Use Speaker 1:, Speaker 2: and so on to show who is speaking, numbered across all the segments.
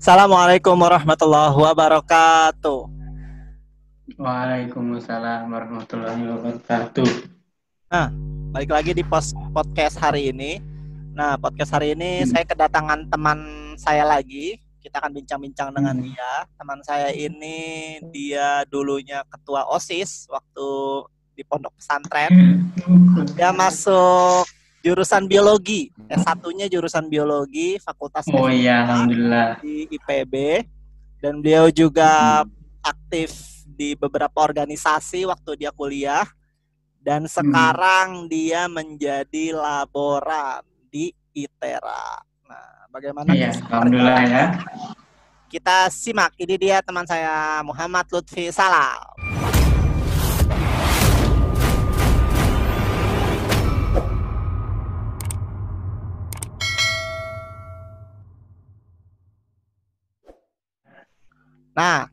Speaker 1: Assalamualaikum warahmatullahi wabarakatuh.
Speaker 2: Waalaikumsalam warahmatullahi wabarakatuh.
Speaker 1: Nah, balik lagi di podcast hari ini. Nah, podcast hari ini
Speaker 2: Hmm.
Speaker 1: saya kedatangan teman saya lagi. Kita akan bincang-bincang dengan
Speaker 2: Hmm.
Speaker 1: dia. Teman saya ini dia dulunya ketua OSIS waktu di pondok pesantren. Dia masuk jurusan biologi. S1-nya jurusan biologi, Fakultas
Speaker 2: Oh
Speaker 1: FIPA
Speaker 2: iya, alhamdulillah.
Speaker 1: di IPB. Dan beliau juga
Speaker 2: Hmm.
Speaker 1: aktif di beberapa organisasi waktu dia kuliah. Dan
Speaker 2: Hmm.
Speaker 1: sekarang dia menjadi laboran di ITERA. Nah, bagaimana
Speaker 2: Iya,
Speaker 1: kisah
Speaker 2: alhamdulillah ya.
Speaker 1: perjalanannya? Kita simak. Ini dia teman saya Muhammad Lutfi Salam. Nah,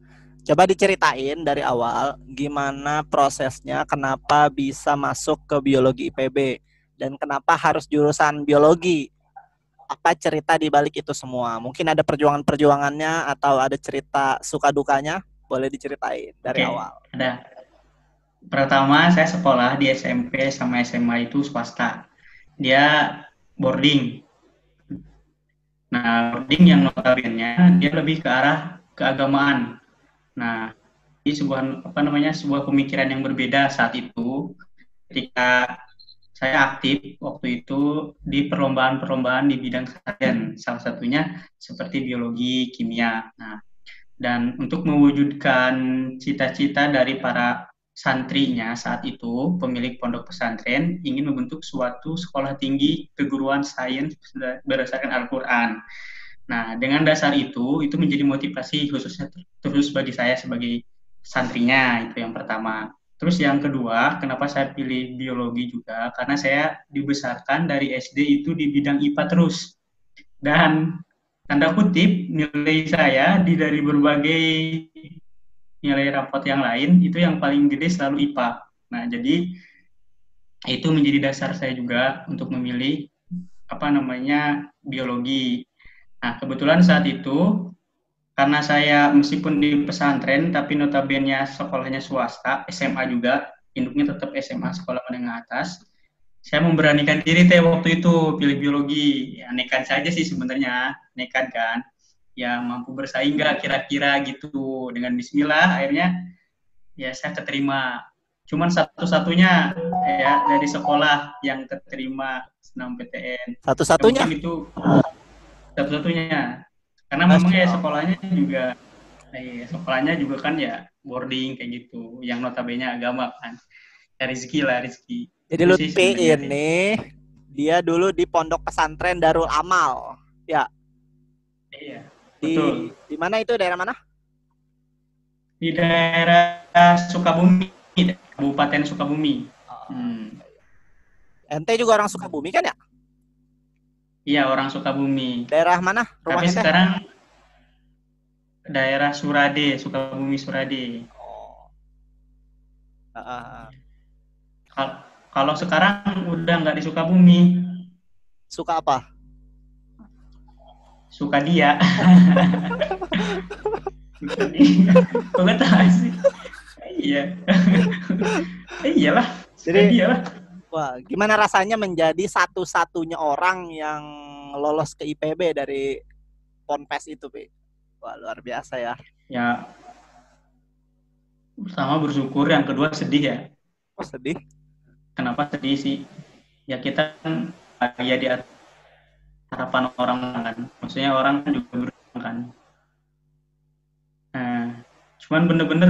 Speaker 1: coba diceritain dari awal gimana prosesnya, kenapa bisa masuk ke biologi IPB dan kenapa harus jurusan biologi. Apa cerita di balik itu semua? Mungkin ada perjuangan-perjuangannya atau ada cerita suka dukanya? Boleh diceritain dari
Speaker 2: Oke,
Speaker 1: awal.
Speaker 2: ada. Pertama, saya sekolah di SMP sama SMA itu swasta. Dia boarding. Nah, boarding yang notabene dia lebih ke arah keagamaan. Nah, ini sebuah pemikiran yang berbeda saat itu ketika saya aktif waktu itu di perlombaan-perlombaan di bidang sains, salah satunya seperti biologi, kimia. Nah, dan untuk mewujudkan cita-cita dari para santrinya saat itu, pemilik pondok pesantren ingin membentuk suatu sekolah tinggi keguruan sains berdasarkan Al-Quran. Nah, dengan dasar itu menjadi motivasi khususnya terus bagi saya sebagai santrinya, itu yang pertama. Terus yang kedua, kenapa saya pilih biologi juga? Karena saya dibesarkan dari SD itu di bidang IPA terus. Dan tanda kutip, nilai saya dari berbagai nilai rapot yang lain, itu yang paling gede selalu IPA. Nah, jadi itu menjadi dasar saya juga untuk memilih biologi. Nah, kebetulan saat itu karena saya meskipun di pesantren tapi notabene sekolahnya swasta, SMA juga, induknya tetap SMA sekolah menengah atas. Saya memberanikan diri waktu itu pilih biologi. Ya, nekat saja sih sebenarnya, nekat kan. Ya mampu bersaing nggak kira-kira gitu. Dengan bismillah akhirnya ya saya keterima. Cuman satu-satunya ya dari sekolah yang keterima senam PTN. Ya
Speaker 1: Satu-satunya?
Speaker 2: mungkin itu satu-satunya. Karena memang
Speaker 1: Masya
Speaker 2: ya
Speaker 1: Allah.
Speaker 2: sekolahnya juga kan ya boarding kayak gitu, yang notabene agama kan. Ya rezeki lah, rezeki.
Speaker 1: Jadi
Speaker 2: Itu sih
Speaker 1: Lutfi
Speaker 2: sebenarnya deh.
Speaker 1: ini dia dulu di pondok pesantren Darul Amal. Ya,
Speaker 2: Iya,
Speaker 1: di
Speaker 2: betul.
Speaker 1: mana itu, daerah mana?
Speaker 2: Di daerah Sukabumi, Kabupaten Sukabumi.
Speaker 1: Oh,
Speaker 2: Hmm.
Speaker 1: ente juga orang Sukabumi kan ya?
Speaker 2: Iya, orang Sukabumi.
Speaker 1: Daerah mana rumah
Speaker 2: Tapi
Speaker 1: ente?
Speaker 2: sekarang daerah Surade, Sukabumi Surade.
Speaker 1: Oh. Uh,
Speaker 2: Kalau sekarang udah nggak di Sukabumi,
Speaker 1: Suka apa?
Speaker 2: suka dia. Suka dia. Kok nggak tahu sih? Iya. Iyalah, suka
Speaker 1: Jadi,
Speaker 2: dia lah.
Speaker 1: wah, gimana rasanya menjadi satu-satunya orang yang lolos ke IPB dari Ponpes itu, Pi? Wah, luar biasa ya.
Speaker 2: Ya, pertama bersyukur, yang kedua sedih ya.
Speaker 1: Oh, sedih.
Speaker 2: Kenapa sedih sih? Ya kita kan bahagia di atas harapan orang kan. Maksudnya orang kan juga berjuang kan. Nah, cuman bener-bener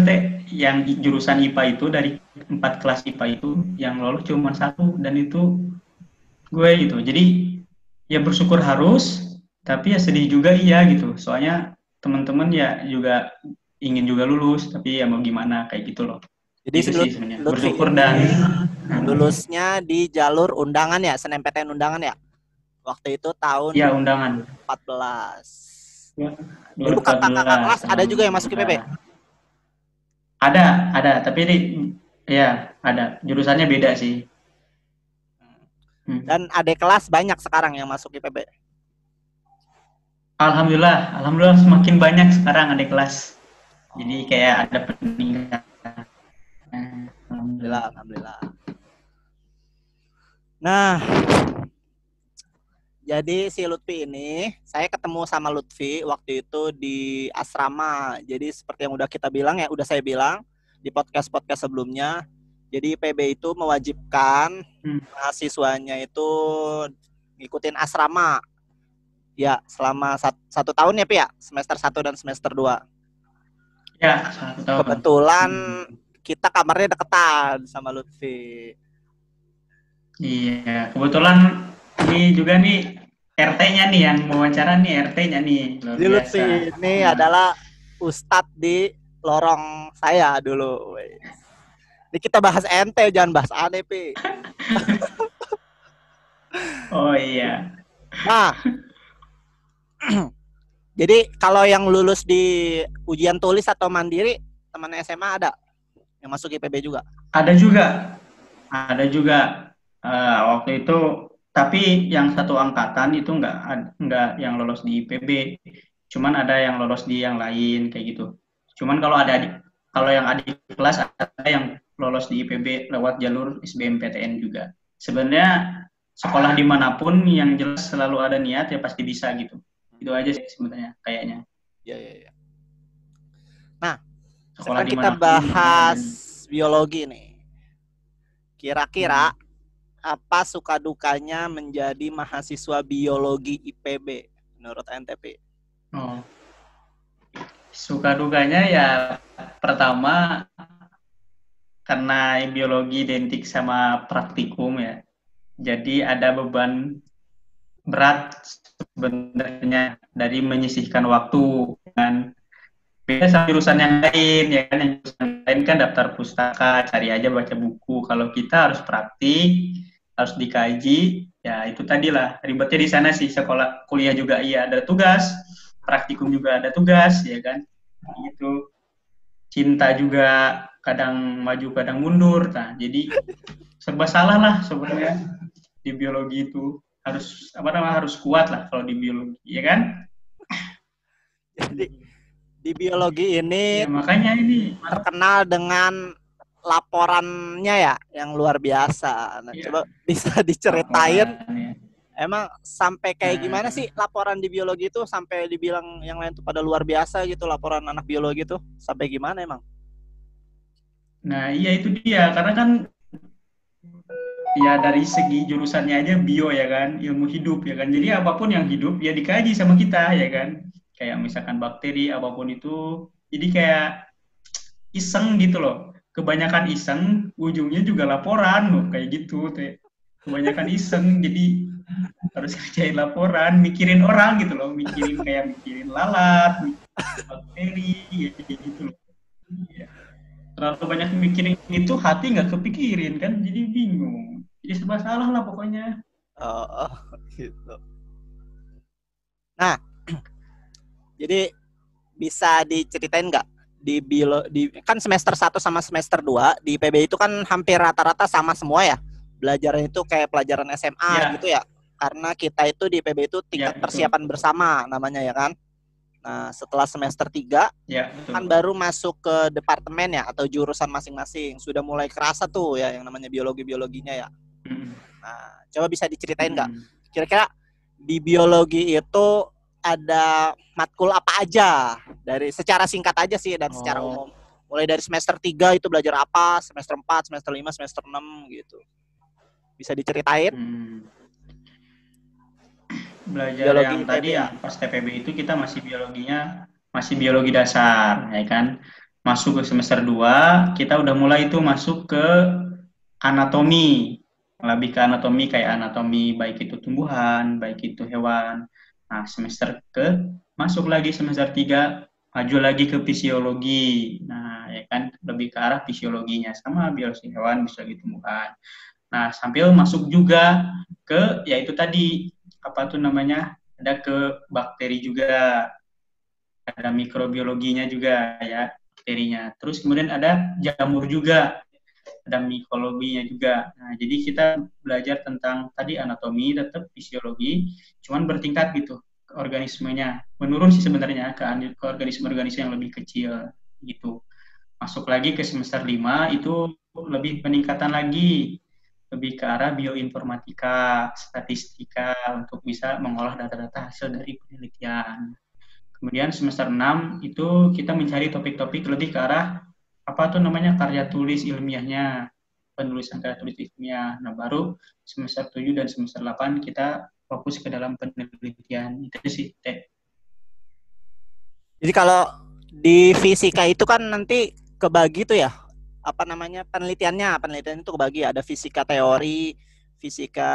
Speaker 2: yang jurusan IPA itu dari 4 kelas IPA itu yang lolos cuma satu, dan itu gue gitu. Jadi ya bersyukur harus, tapi ya sedih juga iya gitu. Soalnya teman-teman ya juga ingin juga lulus, tapi ya mau gimana kayak gitu loh.
Speaker 1: Jadi si
Speaker 2: Itu sih sebenarnya.
Speaker 1: Lutfi
Speaker 2: Bersyukur
Speaker 1: ini
Speaker 2: dan
Speaker 1: lulusnya di jalur undangan ya, SNMPTN undangan ya. Waktu itu tahun
Speaker 2: ya undangan
Speaker 1: 2014. Dulu kakak-kakak
Speaker 2: 2014,
Speaker 1: kelas ada juga yang masuk IPB.
Speaker 2: alhamdulillah. Ada, tapi ini ya ada. Jurusannya beda sih. Hmm.
Speaker 1: Dan adik kelas banyak sekarang yang masuk IPB.
Speaker 2: Alhamdulillah semakin banyak sekarang adik kelas. Jadi kayak ada peningkatan.
Speaker 1: Alhamdulillah, alhamdulillah. Nah, jadi si Lutfi ini, saya ketemu sama Lutfi waktu itu di asrama. Jadi seperti yang udah kita bilang ya, udah saya bilang di podcast-podcast sebelumnya. Jadi PB itu mewajibkan mahasiswanya itu ngikutin asrama. Ya, selama 1 tahun ya, Pi ya? Semester 1 dan semester 2.
Speaker 2: Ya, 1 tahun.
Speaker 1: Kebetulan kita kamarnya deketan sama Lutfi.
Speaker 2: Iya, kebetulan ini juga nih RT-nya nih yang wawancara nih, RT-nya nih. Luar biasa.
Speaker 1: Lutfi ini adalah ustadz di lorong saya dulu. Ini kita bahas ente, jangan bahas aneh, Pi.
Speaker 2: Oh iya.
Speaker 1: Nah, jadi kalau yang lulus di ujian tulis atau mandiri, teman SMA ada yang masuk IPB juga?
Speaker 2: Ada juga. Waktu itu, tapi yang satu angkatan itu nggak yang lolos di IPB, cuman ada yang lolos di yang lain kayak gitu. Cuman kalau yang adik kelas ada yang lolos di IPB lewat jalur SBMPTN juga. Sebenarnya sekolah dimanapun yang jelas selalu ada niat ya pasti bisa gitu. Itu aja sih sebenarnya kayaknya.
Speaker 1: Iya. Nah,
Speaker 2: Sekolah
Speaker 1: sekarang kita bahas biologi nih. Kira-kira apa suka dukanya menjadi mahasiswa biologi IPB menurut NTP?
Speaker 2: Oh. Suka dukanya ya pertama karena biologi identik sama praktikum ya. Jadi ada beban berat sebenarnya dari menyisihkan waktu kan. Beda sama jurusan yang lain ya kan, yang jurusan lain kan daftar pustaka, cari aja baca buku. Kalau kita harus praktik, harus dikaji, ya itu tadilah ribetnya di sana sih. Sekolah kuliah juga iya ada tugas, praktikum juga ada tugas ya kan. Gitu. Cinta juga kadang maju kadang mundur. Nah, jadi serba salah lah sebenarnya di biologi itu. Harus kuat lah kalau di biologi, ya kan?
Speaker 1: Jadi di biologi ini
Speaker 2: ya, makanya ini
Speaker 1: terkenal dengan laporannya ya yang luar biasa. Nah, coba bisa diceritain emang sampai kayak gimana sih laporan di biologi itu, sampai dibilang yang lain tuh pada luar biasa gitu laporan anak biologi itu, sampai gimana emang?
Speaker 2: Nah, iya itu dia, karena kan ya dari segi jurusannya aja bio ya kan, ilmu hidup ya kan. Jadi apapun yang hidup ya dikaji sama kita ya kan. Kayak misalkan bakteri apapun itu, jadi kayak iseng gitu loh. Kebanyakan iseng, ujungnya juga laporan loh kayak gitu. Kebanyakan iseng, jadi harus kerjain laporan, mikirin orang gitu loh, mikirin lalat, mikirin bakteri, ya, kayak gitu loh. Ya. Terlalu banyak mikirin itu, hati nggak kepikirin kan, jadi bingung. Jadi serba salah lah pokoknya.
Speaker 1: Oh, gitu. Nah, jadi bisa diceritain nggak kan semester 1 sama semester 2 di IPB itu kan hampir rata-rata sama semua ya. Belajarnya itu kayak pelajaran SMA ya, gitu ya. Karena kita itu di IPB itu tingkat persiapan bersama namanya ya kan. Nah, setelah semester 3 kan baru masuk ke departemen ya atau jurusan masing-masing. Sudah mulai kerasa tuh ya yang namanya biologinya ya. Nah, coba bisa diceritain nggak? Kira-kira di biologi itu ada matkul apa aja? Dari secara singkat aja sih dan secara umum. Mulai dari semester 3 itu belajar apa, semester 4, semester 5, semester 6 gitu. Bisa diceritain?
Speaker 2: Belajar biologi yang tadi ya, pas TPB itu kita masih biologi dasar ya kan. Masuk ke semester 2 kita udah mulai itu masuk ke anatomi, lebih ke anatomi kayak anatomi baik itu tumbuhan, baik itu hewan. Nah, masuk lagi semester 3 maju lagi ke fisiologi. Nah, ya kan lebih ke arah fisiologinya sama biologi hewan, biologi tumbuhan. Nah, sambil masuk juga ke yaitu tadi apa tuh namanya, ada ke bakteri juga, ada mikrobiologinya juga ya bakterinya. Terus kemudian ada jamur juga, ada mikologinya juga. Nah, jadi kita belajar tentang tadi anatomi, tetap fisiologi, cuman bertingkat gitu. organismenya. Menurun sih sebenarnya ke organisme-organisme yang lebih kecil gitu. Masuk lagi ke semester 5 itu lebih peningkatan lagi, lebih ke arah bioinformatika, statistika untuk bisa mengolah data-data hasil dari penelitian. Kemudian semester 6 itu kita mencari topik-topik lebih ke arah apa tuh namanya karya tulis ilmiahnya, penulisan karya tulis ilmiah. Nah, baru semester 7 dan semester 8 kita fokus ke dalam penelitian. Itu sih, Teh.
Speaker 1: Jadi kalau di fisika itu kan nanti kebagi tuh ya, apa namanya penelitian itu kebagi, ada fisika teori, fisika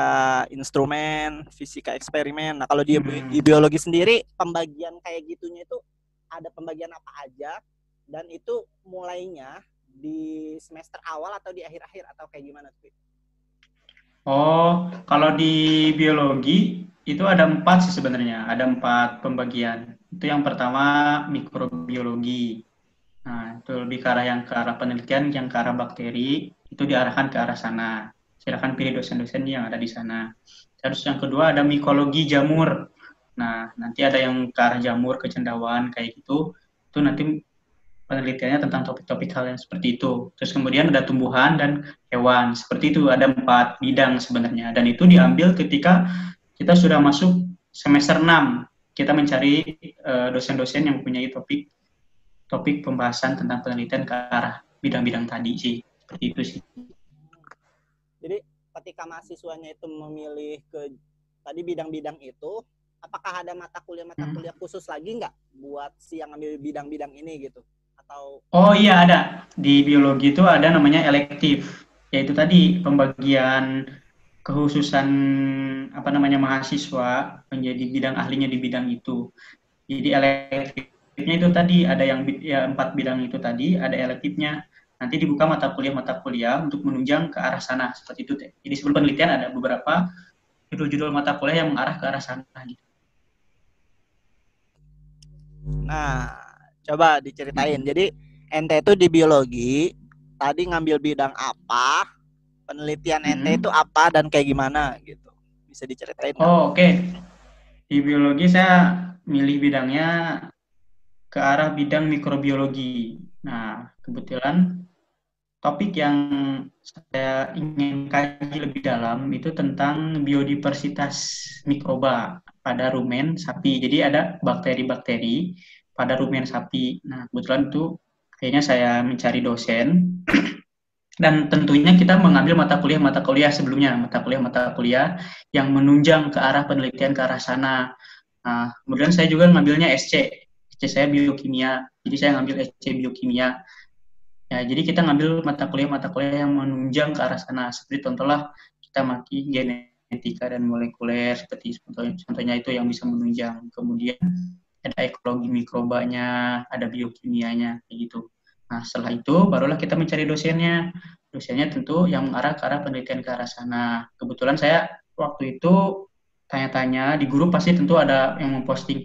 Speaker 1: instrumen, fisika eksperimen. Nah kalau di biologi sendiri pembagian kayak gitunya itu ada pembagian apa aja, dan itu mulainya di semester awal atau di akhir-akhir atau kayak gimana tuh?
Speaker 2: Oh, kalau di biologi itu ada 4 sih sebenarnya, ada 4 pembagian. Itu yang pertama mikrobiologi. Nah, itu lebih ke arah yang ke arah penelitian, yang ke arah bakteri, itu diarahkan ke arah sana. Silakan pilih dosen-dosen yang ada di sana. Terus yang kedua ada mikologi jamur. Nah, nanti ada yang ke arah jamur, kecendawaan, kayak gitu. Itu nanti penelitiannya tentang topik-topik hal yang seperti itu. Terus kemudian ada tumbuhan dan hewan. Seperti itu, ada 4 bidang sebenarnya. Dan itu diambil ketika kita sudah masuk semester 6. Kita mencari dosen-dosen yang mempunyai topik pembahasan tentang penelitian ke arah bidang-bidang tadi sih. Seperti itu sih.
Speaker 1: Jadi ketika mahasiswanya itu memilih ke tadi bidang-bidang itu, apakah ada mata kuliah khusus lagi nggak buat si yang ambil bidang-bidang ini gitu? Atau
Speaker 2: Oh iya ada. Di biologi itu ada namanya elektif, yaitu tadi pembagian kekhususan apa namanya mahasiswa menjadi bidang ahlinya di bidang itu. Jadi elektifnya itu tadi ada yang ya 4 bidang itu tadi ada elektifnya. Nanti dibuka mata kuliah untuk menunjang ke arah sana seperti itu. Jadi sebelum penelitian ada beberapa judul-judul mata kuliah yang mengarah ke arah sana gitu.
Speaker 1: Nah, coba diceritain. Jadi ente itu di biologi tadi ngambil bidang apa, penelitian ente itu apa dan kayak gimana gitu. Bisa diceritain nggak?
Speaker 2: Oh, oke. Di biologi saya milih bidangnya ke arah bidang mikrobiologi. Nah, kebetulan topik yang saya ingin kaji lebih dalam itu tentang biodiversitas mikroba pada rumen sapi. Jadi ada bakteri-bakteri pada rumen sapi. Nah, kebetulan itu kayaknya saya mencari dosen dan tentunya kita mengambil mata kuliah sebelumnya, mata kuliah yang menunjang ke arah penelitian ke arah sana. Nah, kemudian saya juga ngambilnya SC saya biokimia. Jadi saya ngambil SC biokimia. Ya, jadi kita ngambil mata kuliah yang menunjang ke arah sana. Seperti contohnya kita maki genetika dan molekuler, seperti contohnya itu yang bisa menunjang. Kemudian ada ekologi mikrobanya, ada biokimianya, kayak gitu. Nah, setelah itu barulah kita mencari dosennya. Dosennya tentu yang mengarah ke arah penelitian ke arah sana. Kebetulan saya waktu itu tanya-tanya di grup pasti tentu ada yang memposting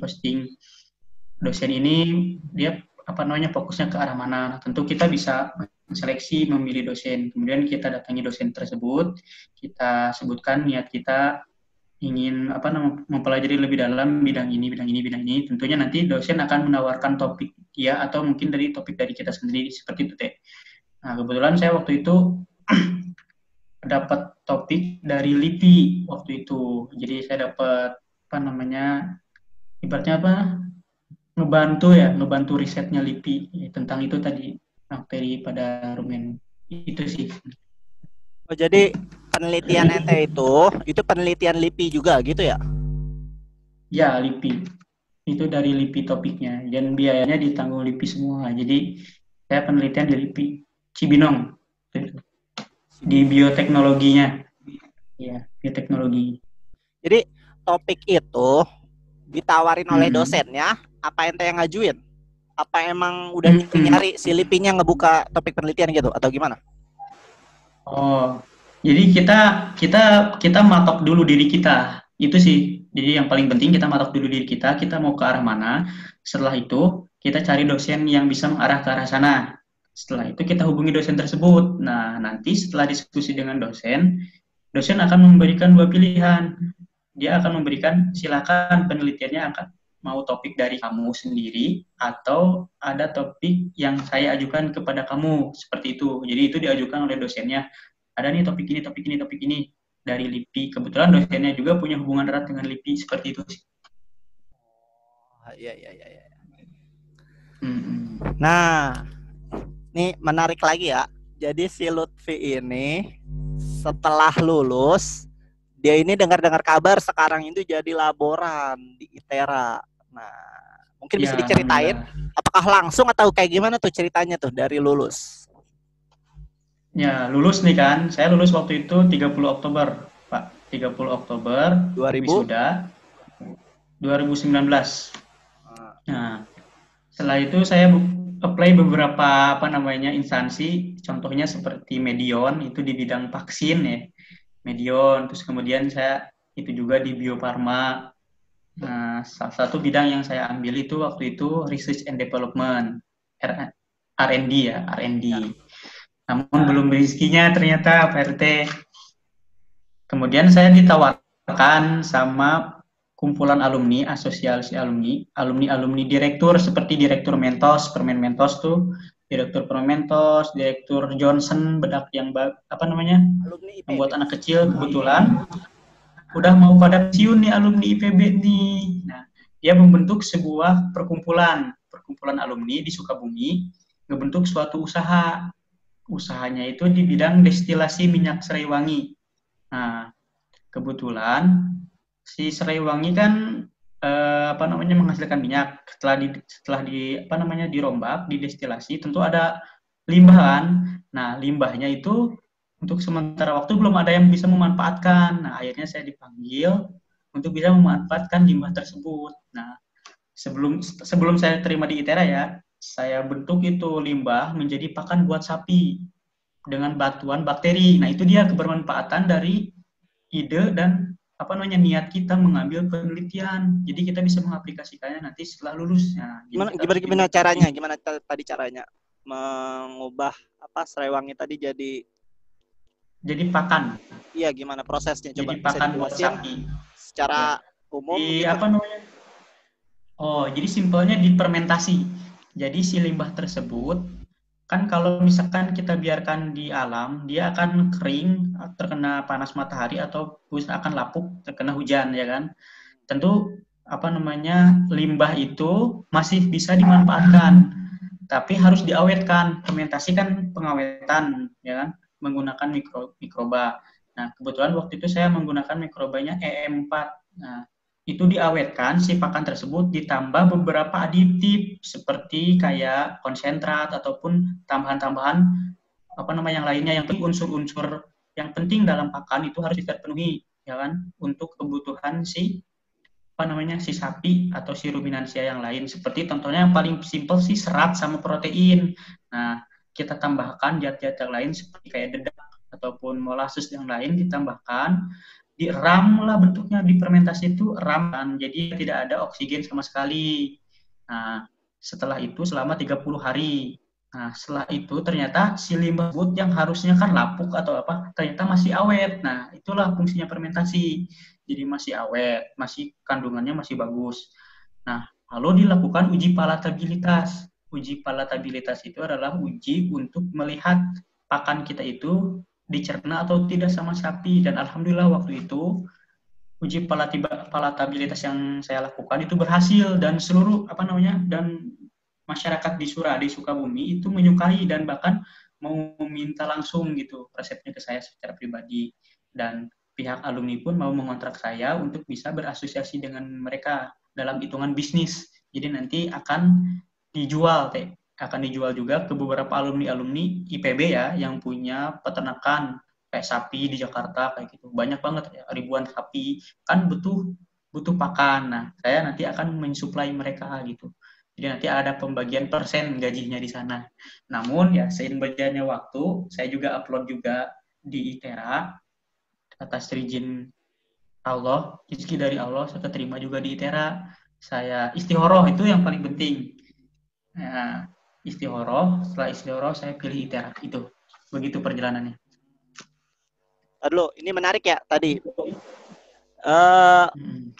Speaker 2: dosen ini dia apa namanya fokusnya ke arah mana. Nah, tentu kita bisa seleksi memilih dosen. Kemudian kita datangi dosen tersebut, kita sebutkan niat kita ingin apa namanya mempelajari lebih dalam bidang ini. Tentunya nanti dosen akan menawarkan topik dia atau mungkin dari topik dari kita sendiri seperti itu teh. Nah, kebetulan saya waktu itu dapat topik dari LIPI waktu itu. Jadi saya dapat apa namanya ibaratnya apa ngebantu risetnya LIPI tentang itu tadi bakteri pada rumen itu sih.
Speaker 1: Oh, jadi penelitian ente itu penelitian LIPI juga gitu ya?
Speaker 2: Ya, LIPI itu dari LIPI topiknya dan biayanya ditanggung LIPI semua. Jadi saya penelitian di LIPI Cibinong di bioteknologinya. Ya, bioteknologi.
Speaker 1: Jadi topik itu ditawarin oleh dosennya, apa ente yang ngajuin? Apa emang udah nyari si LIPI-nya ngebuka topik penelitian gitu atau gimana?
Speaker 2: Oh, jadi kita matok dulu diri kita. Itu sih. Jadi yang paling penting kita matok dulu diri kita mau ke arah mana. Setelah itu kita cari dosen yang bisa mengarah ke arah sana. Setelah itu kita hubungi dosen tersebut. Nah, nanti setelah diskusi dengan dosen akan memberikan 2 pilihan. dia akan memberikan silakan penelitiannya akan mau topik dari kamu sendiri atau ada topik yang saya ajukan kepada kamu seperti itu. Jadi itu diajukan oleh dosennya. Ada nih topik ini, topik ini, topik ini dari LIPI. Kebetulan dosennya juga punya hubungan erat dengan LIPI seperti itu.
Speaker 1: Iya, iya, iya, iya.
Speaker 2: Hmm.
Speaker 1: Nah, ini menarik lagi ya. Jadi si Lutfi ini setelah lulus, dia ini dengar-dengar kabar sekarang itu jadi laboran di ITERA. Nah, mungkin bisa
Speaker 2: Ya,
Speaker 1: diceritain apakah langsung atau kayak gimana tuh ceritanya tuh dari lulus?
Speaker 2: Ya, lulus nih kan. Saya lulus waktu itu 30 Oktober, Pak. 30 Oktober
Speaker 1: 2000
Speaker 2: wisuda 2019. Nah, setelah itu saya apply beberapa instansi, contohnya seperti Medion itu di bidang vaksin ya, Medion. Terus kemudian saya itu juga di Bio Farma. Nah, salah satu bidang yang saya ambil itu waktu itu Research and Development, R&D ya, R&D. Namun belum rezekinya ternyata Pak RT. Kemudian saya ditawarkan sama kumpulan alumni, asosiasi alumni, alumni direktur seperti direktur Mentos, Permen Mentos tuh, direktur Permen Mentos, direktur Johnson, bedak yang
Speaker 1: alumni IPB.
Speaker 2: membuat anak kecil kebetulan udah mau pada pensiun nih alumni IPB nih. Nah, dia membentuk sebuah perkumpulan alumni di Sukabumi, ngebentuk suatu usaha. Usahanya itu di bidang destilasi minyak serai wangi. Nah, kebetulan si serai wangi kan menghasilkan minyak setelah dirombak, didestilasi, tentu ada limbah. Nah, limbahnya itu untuk sementara waktu belum ada yang bisa memanfaatkan. Nah, akhirnya saya dipanggil untuk bisa memanfaatkan limbah tersebut. Nah, sebelum saya terima di ITERA ya, saya bentuk itu limbah menjadi pakan buat sapi dengan bantuan bakteri. Nah, itu dia kebermanfaatan dari ide dan niat kita mengambil penelitian. Jadi kita bisa mengaplikasikannya nanti setelah lulus. Nah,
Speaker 1: gimana caranya? Gimana tadi caranya mengubah serai wangi tadi
Speaker 2: jadi pakan?
Speaker 1: Iya, gimana prosesnya? Coba
Speaker 2: Jadi
Speaker 1: bisa
Speaker 2: pakan buat
Speaker 1: dijelasin
Speaker 2: sapi.
Speaker 1: secara umum gitu.
Speaker 2: Jadi simpelnya difermentasi. Jadi si limbah tersebut kan kalau misalkan kita biarkan di alam, dia akan kering, terkena panas matahari atau akan lapuk terkena hujan ya kan. Tentu limbah itu masih bisa dimanfaatkan, tapi harus diawetkan. Fermentasi kan pengawetan ya kan, menggunakan mikroba. Nah, kebetulan waktu itu saya menggunakan mikrobanya EM4. Nah, itu diawetkan si pakan tersebut ditambah beberapa aditif seperti kayak konsentrat ataupun tambahan-tambahan yang lainnya, yang unsur-unsur yang penting dalam pakan itu harus terpenuhi ya kan, untuk kebutuhan si sapi atau si ruminansia yang lain. Seperti contohnya yang paling simpel sih serat sama protein. Nah, kita tambahkan zat-zat yang lain seperti kayak dedak ataupun molasses yang lain ditambahkan, diram lah bentuknya, di fermentasi itu ram kan, jadi tidak ada oksigen sama sekali. Nah, setelah itu selama 30 hari. Nah, setelah itu ternyata si limbah tersebut yang harusnya kan lapuk atau ternyata masih awet. Nah, itulah fungsinya fermentasi. Jadi masih awet, masih kandungannya masih bagus. Nah, lalu dilakukan uji palatabilitas. Uji palatabilitas itu adalah uji untuk melihat pakan kita itu dicerna atau tidak sama sapi. Dan alhamdulillah waktu itu uji palatabilitas yang saya lakukan itu berhasil, dan seluruh dan masyarakat di Sukabumi itu menyukai dan bahkan mau meminta langsung gitu resepnya ke saya secara pribadi, dan pihak alumni pun mau mengontrak saya untuk bisa berasosiasi dengan mereka dalam hitungan bisnis. Jadi nanti akan dijual juga ke beberapa alumni IPB ya yang punya peternakan kayak sapi di Jakarta kayak gitu. Banyak banget ya, ribuan sapi kan butuh pakan. Nah, saya nanti akan mensuplai mereka gitu. Jadi nanti ada pembagian persen gajinya di sana. Namun ya seiring berjalannya waktu, saya juga upload juga di ITERA atas izin Allah, rezeki dari Allah, saya terima juga di ITERA. Saya istihoroh, itu yang paling penting. Nah, setelah istihoroh saya pilih ITERA. Itu begitu perjalanannya.
Speaker 1: Aduh, ini menarik ya tadi. Eh,
Speaker 2: Hmm.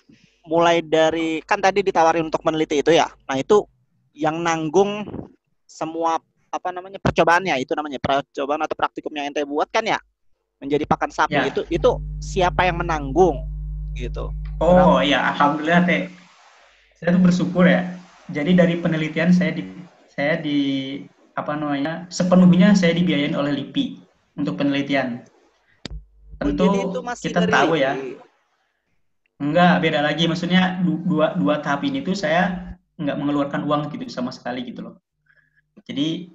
Speaker 1: mulai dari kan tadi ditawarin untuk meneliti itu ya. Nah, itu yang nanggung semua apa namanya percobaannya, itu namanya percobaan atau praktikum yang ente buat kan ya, menjadi pakan sapi
Speaker 2: Ya.
Speaker 1: itu siapa yang menanggung gitu. Kenapa?
Speaker 2: Oh ya, alhamdulillah teh. Saya tuh bersyukur ya. Jadi dari penelitian saya di apa namanya sepenuhnya saya dibiayain oleh LIPI untuk penelitian.
Speaker 1: Oh,
Speaker 2: Tentu
Speaker 1: jadi itu masih
Speaker 2: kita
Speaker 1: dari
Speaker 2: tahu ya,
Speaker 1: LIPI.
Speaker 2: enggak beda lagi. Maksudnya dua tahap ini tuh saya enggak mengeluarkan uang gitu sama sekali gitu loh. Jadi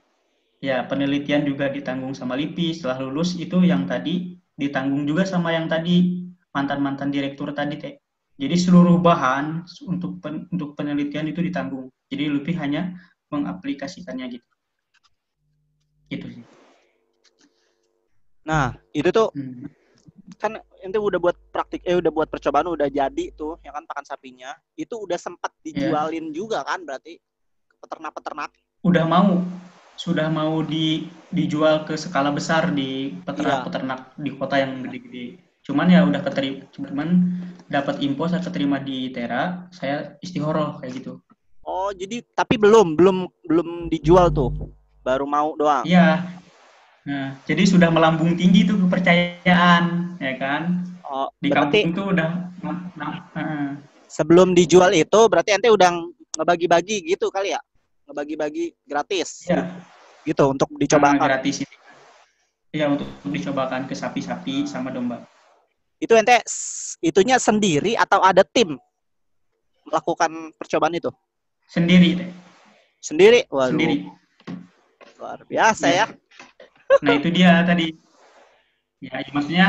Speaker 2: ya penelitian juga ditanggung sama LIPI. Setelah lulus itu yang tadi ditanggung juga sama yang tadi mantan-mantan direktur tadi teh. Jadi seluruh bahan untuk penelitian itu ditanggung. Jadi LIPI hanya mengaplikasikannya gitu. Gitu sih.
Speaker 1: Nah, itu tuh
Speaker 2: Hmm.
Speaker 1: kan ente udah buat udah buat percobaan, udah jadi tuh ya kan pakan sapinya. Itu udah sempat
Speaker 2: Ya,
Speaker 1: dijualin juga kan berarti ke peternak-peternak.
Speaker 2: udah mau sudah mau dijual ke skala besar di
Speaker 1: Iya.
Speaker 2: peternak-peternak di kota yang gede-gede. Cuman ya udah keterima, cuman dapat info saya keterima di Tera, saya istihoroh kayak gitu.
Speaker 1: Oh, jadi tapi belum dijual tuh. Baru mau doang.
Speaker 2: Iya, nah, jadi sudah melambung tinggi tuh kepercayaan, ya kan?
Speaker 1: Oh,
Speaker 2: Di
Speaker 1: berarti
Speaker 2: kampung tuh udah,
Speaker 1: sebelum dijual itu berarti ente udah ngebagi-bagi gitu kali ya? Ngebagi-bagi gratis
Speaker 2: ya,
Speaker 1: gitu untuk dicobakan.
Speaker 2: gratis ini. Ya untuk dicobakan ke sapi-sapi sama domba.
Speaker 1: Itu ente itunya sendiri atau ada tim melakukan percobaan itu?
Speaker 2: Sendiri deh,
Speaker 1: Sendiri? Waduh,
Speaker 2: sendiri.
Speaker 1: luar biasa
Speaker 2: Ya.
Speaker 1: ya.
Speaker 2: Nah itu dia tadi. Ya, maksudnya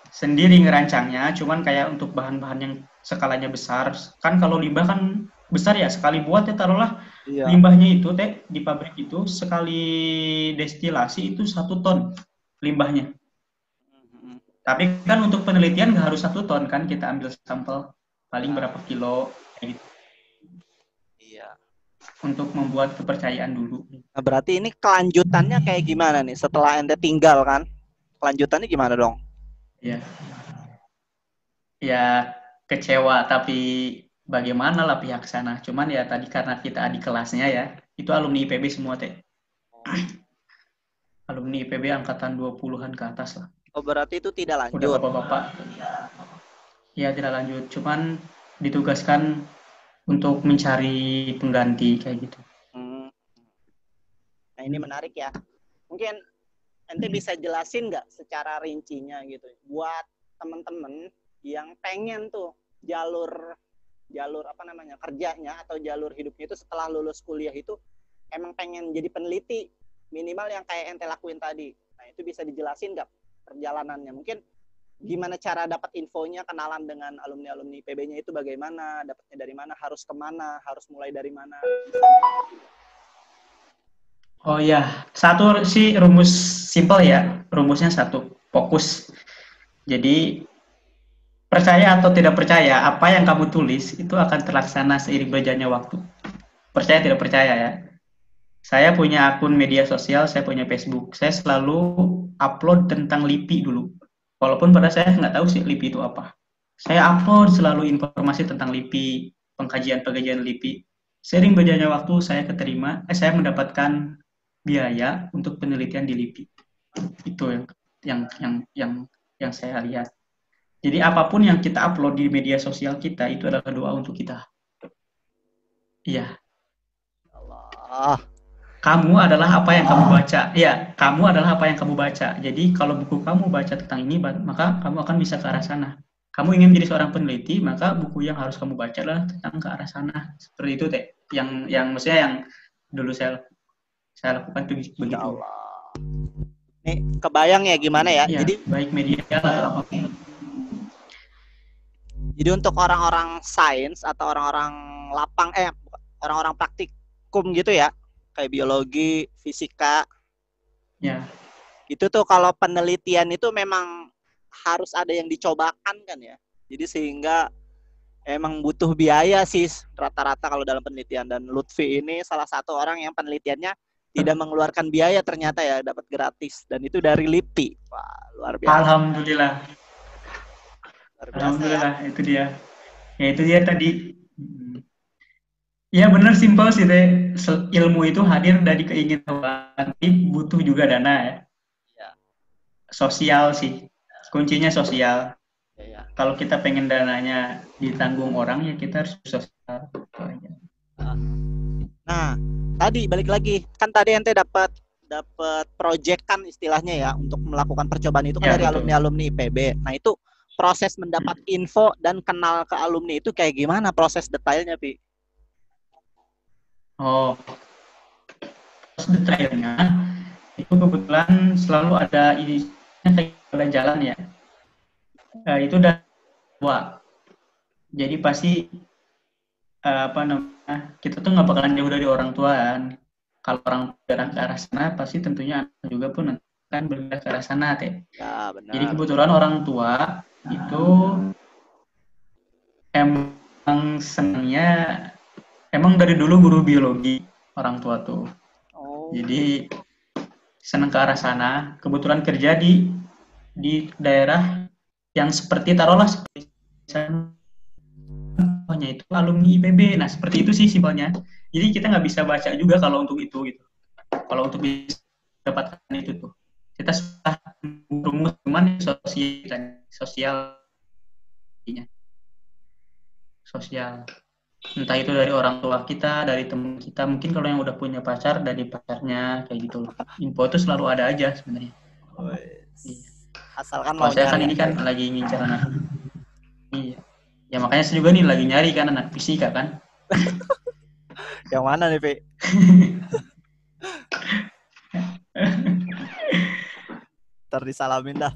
Speaker 2: sendiri ngerancangnya, cuman kayak untuk bahan-bahan yang skalanya besar. Kan kalau limbah kan besar ya, sekali buat ya taruhlah
Speaker 1: Iya.
Speaker 2: limbahnya itu teh di pabrik itu sekali destilasi itu 1 ton limbahnya. Tapi kan untuk penelitian nggak harus 1 ton kan, kita ambil sampel paling
Speaker 1: Ya,
Speaker 2: berapa kilo kayak gitu,
Speaker 1: iya.
Speaker 2: untuk membuat kepercayaan dulu.
Speaker 1: Nah, berarti ini kelanjutannya kayak gimana nih setelah ente tinggal kan? Kelanjutannya gimana dong?
Speaker 2: Ya, ya kecewa tapi bagaimana lah pihak sana. Cuman ya tadi karena kita adik kelasnya ya, itu alumni IPB semua teh. Alumni IPB angkatan 20-an ke atas lah.
Speaker 1: Oh, berarti itu tidak
Speaker 2: Udah
Speaker 1: lanjut.
Speaker 2: bapak-bapak. Ya tidak lanjut, cuman ditugaskan untuk mencari pengganti kayak gitu.
Speaker 1: Hmm. Nah, ini menarik ya. Mungkin ente bisa jelasin nggak secara rincinya gitu buat temen-temen yang pengen tuh jalur jalur apa namanya kerjanya atau jalur hidupnya itu setelah lulus kuliah itu emang pengen jadi peneliti minimal yang kayak ente lakuin tadi. Nah, itu bisa dijelasin nggak perjalanannya? Mungkin gimana cara dapat infonya, kenalan dengan alumni-alumni PB-nya itu bagaimana, dapatnya dari mana, harus kemana, harus mulai dari mana.
Speaker 2: Oh ya, satu sih rumus simple ya. Rumusnya satu, fokus. Jadi percaya atau tidak percaya, apa yang kamu tulis itu akan terlaksana seiring berjalannya waktu. Percaya tidak percaya ya. Saya punya akun media sosial, saya punya Facebook. Saya selalu upload tentang LIPI dulu. Walaupun pada saya nggak tahu sih LIPI itu apa. Saya upload selalu informasi tentang LIPI, pengkajian-pengkajian LIPI. Sering berjalannya waktu, saya mendapatkan biaya untuk penelitian di LIPI. Itu yang yang yang yang saya lihat. Jadi apapun yang kita upload di media sosial kita itu adalah doa untuk kita. Iya,
Speaker 1: Allah.
Speaker 2: kamu adalah apa yang kamu baca. Ya, kamu adalah apa yang kamu baca. Jadi kalau buku kamu baca tentang ini, maka kamu akan bisa ke arah sana. Kamu ingin menjadi seorang peneliti, maka buku yang harus kamu baca adalah tentang ke arah sana. Seperti itu, Teh. Yang maksudnya yang dulu saya lakukan tuh
Speaker 1: Insya
Speaker 2: begitu.
Speaker 1: Allah. Nih kebayang ya gimana ya.
Speaker 2: Ya, baik media atau apapun.
Speaker 1: Jadi untuk orang-orang sains atau orang-orang lapang orang-orang praktikum gitu ya, kayak biologi, fisika,
Speaker 2: Ya,
Speaker 1: itu tuh kalau penelitian itu memang harus ada yang dicobakan kan ya. Jadi sehingga emang butuh biaya sih rata-rata kalau dalam penelitian, dan Lutfi ini salah satu orang yang penelitiannya tidak mengeluarkan biaya ternyata ya, dapat gratis, dan itu dari LIPI. Wah, luar biasa.
Speaker 2: alhamdulillah.
Speaker 1: Luar biasa ya.
Speaker 2: Alhamdulillah, itu dia. Ya itu dia tadi. Ya benar simpel sih teh. Ilmu itu hadir dari keinginan, tapi butuh juga dana ya.
Speaker 1: Ya,
Speaker 2: Sosial sih. Kuncinya sosial.
Speaker 1: ya, ya.
Speaker 2: Kalau kita pengen dananya ditanggung orang ya kita harus sosial. Gitu aja.
Speaker 1: Nah, tadi balik lagi kan tadi ente dapat project kan istilahnya ya untuk melakukan percobaan itu kan
Speaker 2: Ya
Speaker 1: dari
Speaker 2: betul.
Speaker 1: alumni IPB. Nah, itu proses mendapat info dan kenal ke alumni itu kayak gimana proses detailnya, Pi?
Speaker 2: Oh, terus detailnya itu kebetulan selalu ada ini kayak jalan ya. Itu udah tua. Jadi pasti apa namanya kita tuh nggak bakalan jauh dari orang tua kan. Kalau orang bergerak ke arah sana pasti tentunya anak juga pun akan bergerak ke arah sana teh.
Speaker 1: Ya,
Speaker 2: Jadi
Speaker 1: benar.
Speaker 2: kebetulan orang tua itu emang senangnya emang dari dulu guru biologi orang tua tuh.
Speaker 1: Oh,
Speaker 2: Jadi senang ke arah sana. Kebetulan kerja di daerah yang seperti taruhlah seperti hanya itu alumni IPB. Nah seperti itu sih simpelnya. Jadi kita nggak bisa baca juga kalau untuk itu gitu. Kalau untuk bisa dapatkan itu tuh kita sudah rumus cuman sosial sosial entah itu dari orang tua kita dari teman kita mungkin kalau yang udah punya pacar dari pacarnya kayak gitu loh info itu selalu ada aja sebenarnya. Iya.
Speaker 1: asalkan
Speaker 2: Kalau
Speaker 1: mau
Speaker 2: saya kan
Speaker 1: nyari
Speaker 2: ini
Speaker 1: aja
Speaker 2: kan
Speaker 1: ya.
Speaker 2: lagi ngincar anak iya ya makanya saya juga nih lagi nyari kan anak fisika kan.
Speaker 1: Yang mana nih, Pi? Ntar disalamin dah.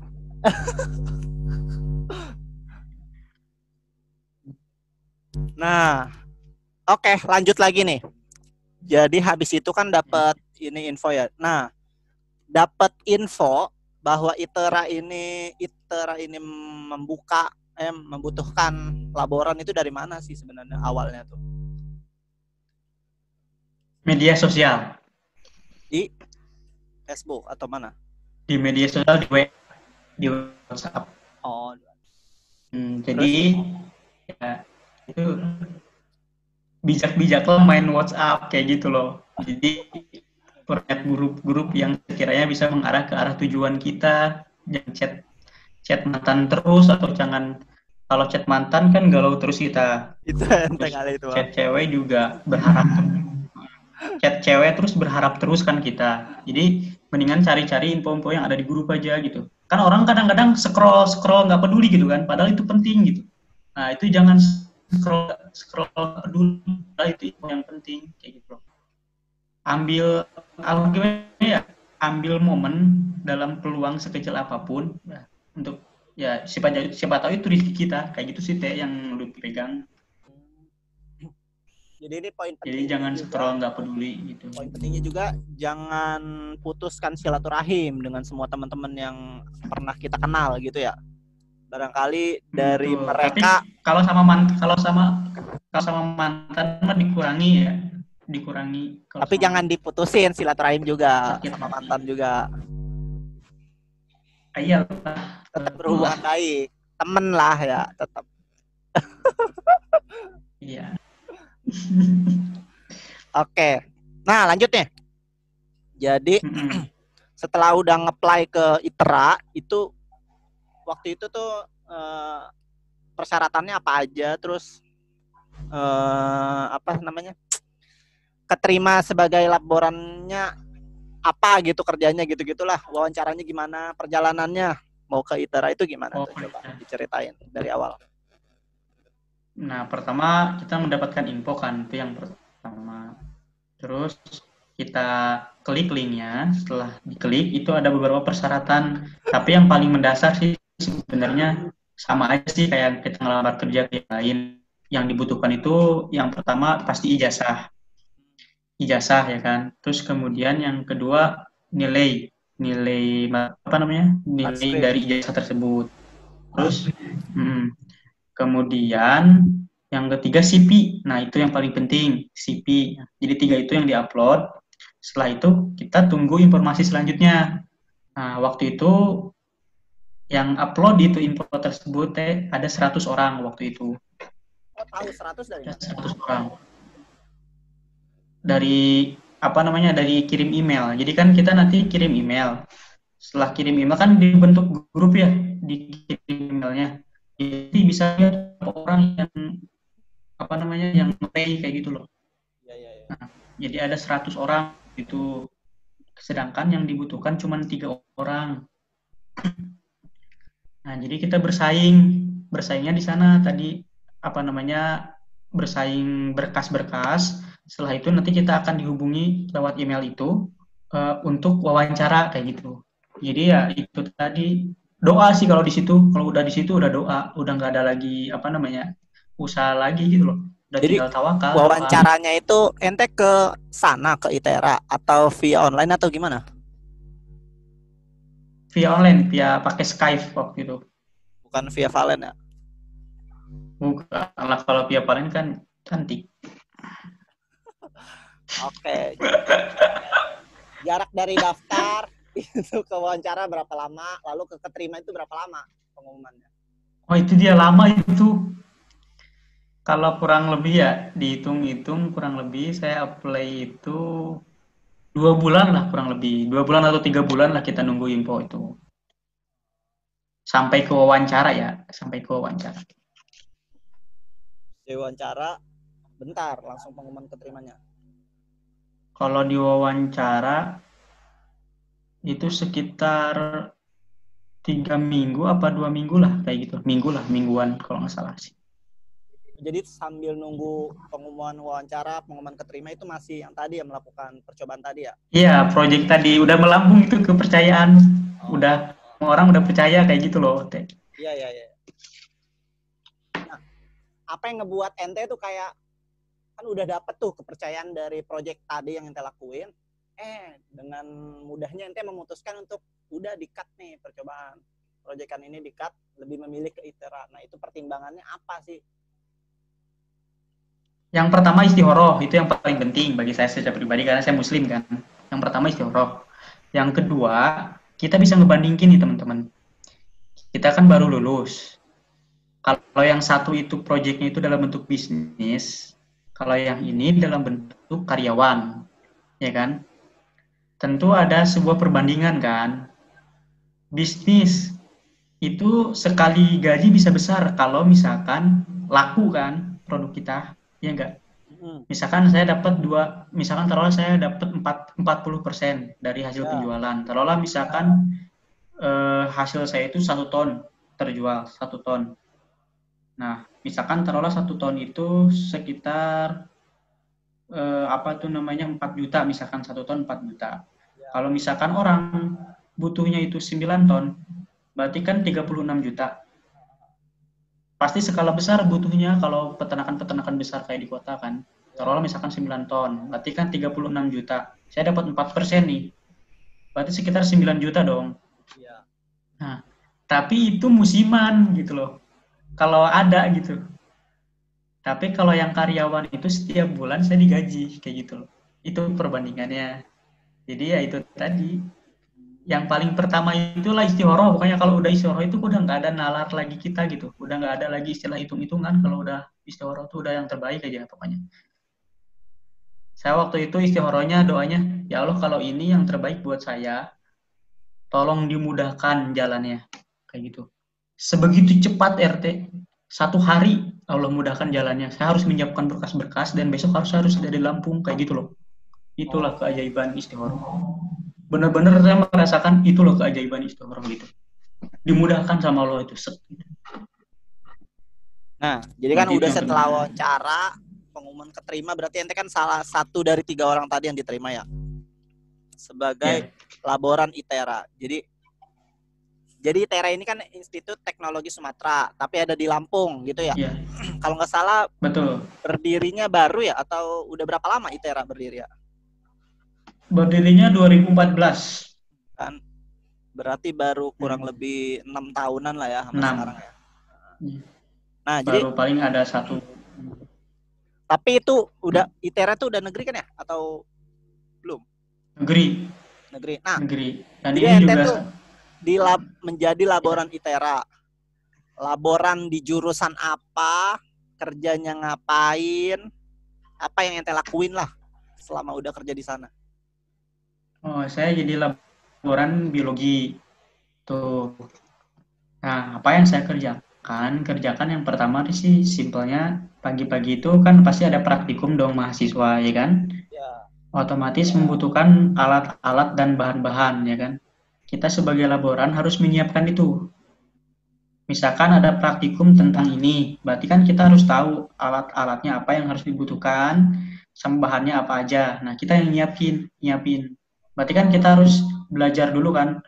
Speaker 1: Nah, oke, lanjut lagi nih. Jadi habis itu kan dapat ini info ya. Nah, dapat info bahwa ITERA ini membutuhkan laboran itu dari mana sih sebenarnya awalnya tuh?
Speaker 2: Media sosial
Speaker 1: Di Facebook atau mana?
Speaker 2: di media sosial di WhatsApp.
Speaker 1: Oh,
Speaker 2: Jadi
Speaker 1: terus?
Speaker 2: ya itu bijak-bijaklah main WhatsApp kayak gitu loh. Jadi pernet grup-grup yang sekiranya bisa mengarah ke arah tujuan kita. Jangan chat mantan terus atau jangan kalau chat mantan kan galau terus kita.
Speaker 1: Itu ente
Speaker 2: Terus
Speaker 1: kali itu, Bang.
Speaker 2: chat cewek juga berharap chat cewek terus berharap terus kan kita. Jadi mendingan cari-cari info-info yang ada di grup aja gitu. Kan orang kadang-kadang scroll nggak peduli gitu kan, padahal itu penting gitu. Nah itu jangan scroll dulu, itu info yang penting kayak gitu loh. Ambil gimana ya, ambil momen dalam peluang sekecil apapun ya, untuk ya siapa tahu itu rezeki kita kayak gitu sih teh yang lu pegang.
Speaker 1: Jadi ini poin
Speaker 2: Jadi
Speaker 1: pentingnya
Speaker 2: jangan
Speaker 1: juga.
Speaker 2: scroll nggak peduli gitu.
Speaker 1: Poin pentingnya juga jangan putuskan silaturahim dengan semua teman-teman yang pernah kita kenal gitu ya. Barangkali dari
Speaker 2: Betul. Tapi
Speaker 1: mereka.
Speaker 2: kalau sama mantan mah dikurangi ya, dikurangi kalau
Speaker 1: Tapi
Speaker 2: sama
Speaker 1: jangan
Speaker 2: mantan.
Speaker 1: diputusin silaturahim juga
Speaker 2: Sakit
Speaker 1: sama
Speaker 2: hati.
Speaker 1: mantan juga.
Speaker 2: Iyalah,
Speaker 1: Tetap
Speaker 2: lah.
Speaker 1: berhubungan baik. Temen lah ya, tetap.
Speaker 2: Iya.
Speaker 1: Oke. Nah, lanjut nih. Jadi setelah udah nge-apply ke ITERA, itu waktu itu tuh persyaratannya apa aja, terus apa namanya? Keterima sebagai laborannya apa gitu kerjanya gitu-gitulah. Wawancaranya gimana, perjalanannya mau ke ITERA itu gimana
Speaker 2: Oh,
Speaker 1: tuh, coba
Speaker 2: iya.
Speaker 1: diceritain dari awal.
Speaker 2: Nah, pertama kita mendapatkan info kan, itu yang pertama. Terus kita klik linknya, setelah diklik itu ada beberapa persyaratan. Tapi yang paling mendasar sih sebenarnya sama aja sih kayak kita ngelamar kerja yang lain. Yang dibutuhkan itu yang pertama pasti ijazah ya kan. Terus kemudian yang kedua nilai apa namanya nilai
Speaker 1: Transkrip.
Speaker 2: dari ijazah tersebut. Terus kemudian yang ketiga CV. Nah itu yang paling penting CV. Jadi 3 itu yang diupload. Setelah itu kita tunggu informasi selanjutnya. Nah waktu itu yang upload itu info tersebut ada 100 orang waktu itu.
Speaker 1: Oh, tahu 100 dari
Speaker 2: Ada
Speaker 1: mana?
Speaker 2: 100 orang. Dari dari kirim email. Jadi kan kita nanti kirim email. Setelah kirim email kan dibentuk grup ya, dikirim emailnya. Jadi bisa lihat orang yang pay kayak gitu loh.
Speaker 1: Ya.
Speaker 2: Nah, jadi ada 100 orang itu, sedangkan yang dibutuhkan cuma 3 orang. Nah, jadi kita bersaingnya di sana tadi bersaing berkas-berkas. Setelah itu nanti kita akan dihubungi lewat email itu untuk wawancara kayak gitu. Jadi ya itu tadi doa sih kalau di situ. Kalau udah di situ udah doa, udah nggak ada lagi usaha lagi gitu loh. Udah
Speaker 1: Jadi
Speaker 2: tinggal tawakal doa.
Speaker 1: wawancaranya itu ente ke sana ke ITERA atau via online atau gimana?
Speaker 2: Via online, via pakai Skype waktu itu.
Speaker 1: Bukan via Valen ya?
Speaker 2: Bukan lah, kalau via Valen kan cantik.
Speaker 1: Oke. Jarak dari daftar itu ke wawancara berapa lama, lalu ke keterima itu berapa lama pengumumannya?
Speaker 2: Oh itu dia lama itu. Kalau kurang lebih ya dihitung-hitung kurang lebih saya apply itu 2 bulan lah, kurang lebih 2 bulan atau 3 bulan lah kita nunggu info itu sampai ke wawancara ya, sampai ke wawancara.
Speaker 1: Di wawancara bentar langsung pengumuman keterimanya.
Speaker 2: Kalau di wawancara itu sekitar 3 minggu apa 2 minggu lah kayak gitu, mingguan kalau nggak salah sih.
Speaker 1: Jadi sambil nunggu pengumuman wawancara, pengumuman keterima itu masih yang tadi ya, melakukan percobaan tadi ya?
Speaker 2: Iya, proyek tadi udah melambung itu kepercayaan. Udah orang udah percaya kayak gitu loh.
Speaker 1: Iya. Nah, apa yang ngebuat ente tuh kayak kan udah dapet tuh kepercayaan dari proyek tadi yang ente lakuin, dengan mudahnya ente memutuskan untuk udah di-cut nih percobaan. Proyekan ini di-cut, lebih memilih ke ITERA. Nah, itu pertimbangannya apa sih?
Speaker 2: Yang pertama istihoroh, itu yang paling penting bagi saya secara pribadi karena saya muslim kan. Yang pertama istihoroh. Yang kedua, kita bisa ngebandingin nih teman-teman. Kita kan baru lulus. Kalau yang satu itu proyeknya itu dalam bentuk bisnis, kalau yang ini dalam bentuk karyawan, ya kan? Tentu ada sebuah perbandingan kan. Bisnis itu sekali gaji bisa besar kalau misalkan laku kan produk kita, ya enggak? Misalkan saya dapat taruhlah saya dapat 40% dari hasil penjualan. Taruhlah misalkan hasil saya itu 1 ton terjual 1 ton. Nah, misalkan taruhlah 1 ton itu sekitar 4 juta, misalkan 1 ton 4 juta. Kalau misalkan orang butuhnya itu 9 ton, berarti kan 36 juta. Pasti skala besar butuhnya kalau peternakan besar kayak di kota kan. Taruhlah misalkan 9 ton, berarti kan 36 juta. Saya dapat 4% nih. Berarti sekitar 9 juta dong. Nah, tapi itu musiman gitu loh. Kalau ada gitu. Tapi kalau yang karyawan itu setiap bulan saya digaji kayak gitu loh. Itu perbandingannya. Jadi ya itu tadi. Yang paling pertama itulah istihoroh. Pokoknya kalau udah istihoroh itu udah nggak ada nalar lagi kita gitu. Udah nggak ada lagi istilah hitung-hitungan. Kalau udah istihoroh itu udah yang terbaik aja pokoknya. Saya waktu itu istihorohnya doanya, ya Allah kalau ini yang terbaik buat saya, tolong dimudahkan jalannya. Kayak gitu. Sebegitu cepat RT, 1 hari Allah mudahkan jalannya. Saya harus menyiapkan berkas-berkas dan besok harus ada di Lampung kayak gitu loh. Itulah keajaiban istihoroh. Benar-benar saya merasakan itu loh keajaiban istihoroh gitu. Dimudahkan sama Allah itu.
Speaker 1: Nah, jadi kan udah setelah wawancara, pengumuman keterima, berarti ente kan salah satu dari 3 orang tadi yang diterima ya? Sebagai laboran ITERA. Jadi ITERA ini kan Institut Teknologi Sumatera, tapi ada di Lampung gitu ya? Kalau nggak salah,
Speaker 2: betul.
Speaker 1: Berdirinya baru ya? Atau udah berapa lama ITERA berdiri ya?
Speaker 2: Berdirinya 2014.
Speaker 1: Kan berarti baru kurang lebih 6 tahunan lah ya sampai sekarang ya. Nah,
Speaker 2: baru jadi paling ada 1.
Speaker 1: Tapi itu udah ITERA tuh udah negeri kan ya atau belum?
Speaker 2: Negeri.
Speaker 1: Nah,
Speaker 2: negeri. Dan
Speaker 1: jadi
Speaker 2: ini juga
Speaker 1: tuh menjadi laboran ITERA. Laboran di jurusan apa, kerjanya ngapain, apa yang ente lakuin lah selama udah kerja di sana?
Speaker 2: Oh, saya jadi laboran biologi tuh. Nah, apa yang saya kerjakan yang pertama sih simpelnya pagi-pagi itu kan pasti ada praktikum dong mahasiswa ya kan?
Speaker 1: Ya.
Speaker 2: Otomatis membutuhkan alat-alat dan bahan-bahan ya kan? Kita sebagai laboran harus menyiapkan itu. Misalkan ada praktikum tentang ini, berarti kan kita harus tahu alat-alatnya apa yang harus dibutuhkan, sama bahannya apa aja. Nah, kita yang nyiapin. Berarti kan kita harus belajar dulu kan,